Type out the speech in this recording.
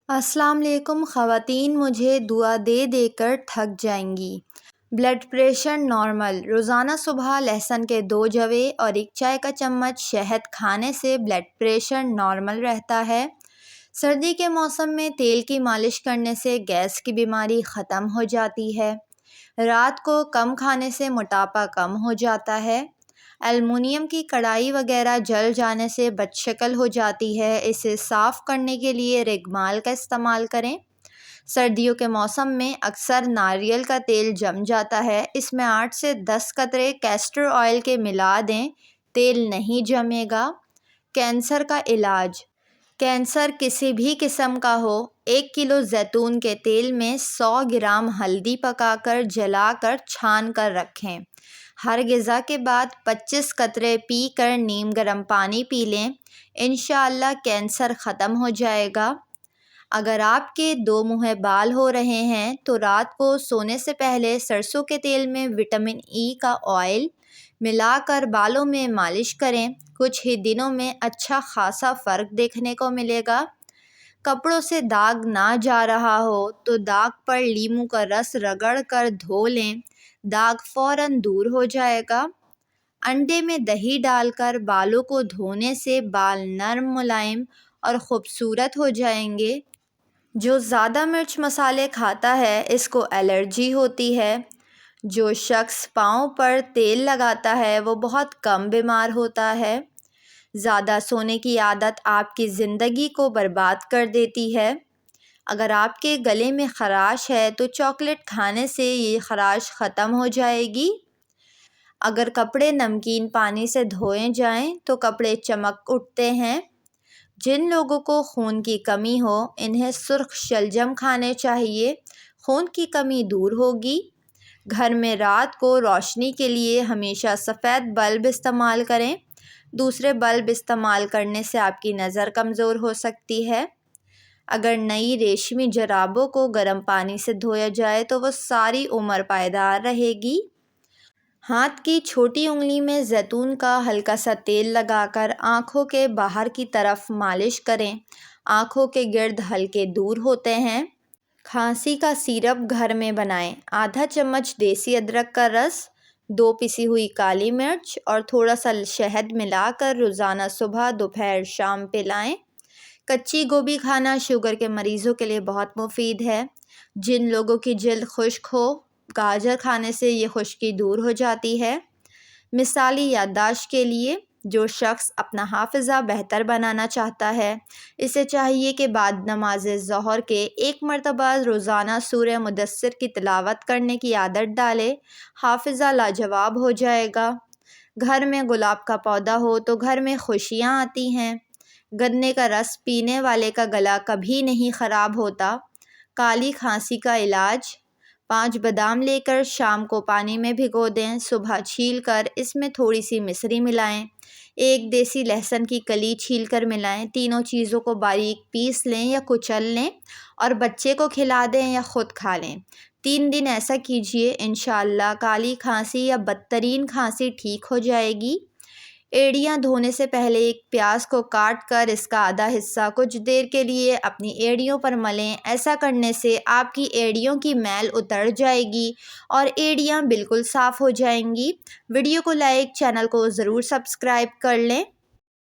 السلام علیکم خواتین، مجھے دعا دے دے کر تھک جائیں گی۔ Blood pressure normal. روزانہ صبح لہسن کے 2 جوے اور 1 چائے کا چمچ شہد کھانے سے بلڈ پریشر نارمل رہتا ہے۔ سردی کے موسم میں تیل کی مالش کرنے سے گیس کی بیماری ختم ہو جاتی ہے۔ رات کو کم کھانے سے موٹاپا کم ہو جاتا ہے۔ ایلومینیم کی کڑھائی وغیرہ جل جانے سے بد شکل ہو جاتی ہے، اسے صاف کرنے کے لیے ریگمال کا استعمال کریں۔ سردیوں کے موسم میں اکثر ناریل کا تیل جم جاتا ہے، اس میں 8 سے 10 قطرے کیسٹر آئل کے ملا دیں، تیل نہیں جمے گا۔ کینسر کا علاج۔ کینسر کسی بھی قسم کا ہو، 1 کلو زیتون کے تیل میں 100 گرام ہلدی پکا کر جلا کر چھان کر رکھیں۔ ہر غذا کے بعد 25 قطرے پی کر نیم گرم پانی پی لیں، انشاءاللہ کینسر ختم ہو جائے گا۔ اگر آپ کے 2 منہ بال ہو رہے ہیں تو رات کو سونے سے پہلے سرسوں کے تیل میں وٹامن ای کا آئل ملا کر بالوں میں مالش کریں، کچھ ہی دنوں میں اچھا خاصا فرق دیکھنے کو ملے گا۔ کپڑوں سے داغ نہ جا رہا ہو تو داغ پر لیموں کا رس رگڑ کر دھو لیں، داغ فوراً دور ہو جائے گا۔ انڈے میں دہی ڈال کر بالوں کو دھونے سے بال نرم، ملائم اور خوبصورت ہو جائیں گے۔ جو زیادہ مرچ مسالے کھاتا ہے اس کو الرجی ہوتی ہے۔ جو شخص پاؤں پر تیل لگاتا ہے وہ بہت کم بیمار ہوتا ہے۔ زیادہ سونے کی عادت آپ کی زندگی کو برباد کر دیتی ہے۔ اگر آپ کے گلے میں خراش ہے تو چاکلیٹ کھانے سے یہ خراش ختم ہو جائے گی۔ اگر کپڑے نمکین پانی سے دھوئے جائیں تو کپڑے چمک اٹھتے ہیں۔ جن لوگوں کو خون کی کمی ہو انہیں سرخ شلجم کھانے چاہیے، خون کی کمی دور ہوگی۔ گھر میں رات کو روشنی کے لیے ہمیشہ سفید بلب استعمال کریں، دوسرے بلب استعمال کرنے سے آپ کی نظر کمزور ہو سکتی ہے۔ اگر نئی ریشمی جرابوں کو گرم پانی سے دھویا جائے تو وہ ساری عمر پائیدار رہے گی۔ ہاتھ کی چھوٹی انگلی میں زیتون کا ہلکا سا تیل لگا کر آنکھوں کے باہر کی طرف مالش کریں، آنکھوں کے گرد ہلکے دور ہوتے ہیں۔ کھانسی کا سیرپ گھر میں بنائیں۔ آدھا چمچ دیسی ادرک کا رس، 2 پسی ہوئی کالی مرچ اور تھوڑا سا شہد ملا کر روزانہ صبح، دوپہر، شام پلائیں۔ کچی گوبھی کھانا شوگر کے مریضوں کے لیے بہت مفید ہے۔ جن لوگوں کی جلد خشک ہو گاجر کھانے سے یہ خشکی دور ہو جاتی ہے۔ مثالی یادداشت کے لیے جو شخص اپنا حافظہ بہتر بنانا چاہتا ہے اسے چاہیے کہ بعد نماز ظہر کے 1 مرتبہ روزانہ سورہ مدثر کی تلاوت کرنے کی عادت ڈالے، حافظہ لاجواب ہو جائے گا۔ گھر میں گلاب کا پودا ہو تو گھر میں خوشیاں آتی ہیں۔ گنے کا رس پینے والے کا گلا کبھی نہیں خراب ہوتا۔ کالی کھانسی کا علاج۔ 5 بادام لے کر شام کو پانی میں بھگو دیں، صبح چھیل کر اس میں تھوڑی سی مصری ملائیں، 1 دیسی لہسن کی کلی چھیل کر ملائیں، تینوں چیزوں کو باریک پیس لیں یا کچل لیں اور بچے کو کھلا دیں یا خود کھا لیں۔ 3 دن ایسا کیجیے، انشاءاللہ کالی کھانسی یا بدترین کھانسی ٹھیک ہو جائے گی۔ ایڑیاں دھونے سے پہلے 1 پیاز کو کاٹ کر اس کا آدھا حصہ کچھ دیر کے لیے اپنی ایڑیوں پر ملیں، ایسا کرنے سے آپ کی ایڑیوں کی میل اتر جائے گی اور ایڑیاں بالکل صاف ہو جائیں گی۔ ویڈیو کو لائک، چینل کو ضرور سبسکرائب کر لیں۔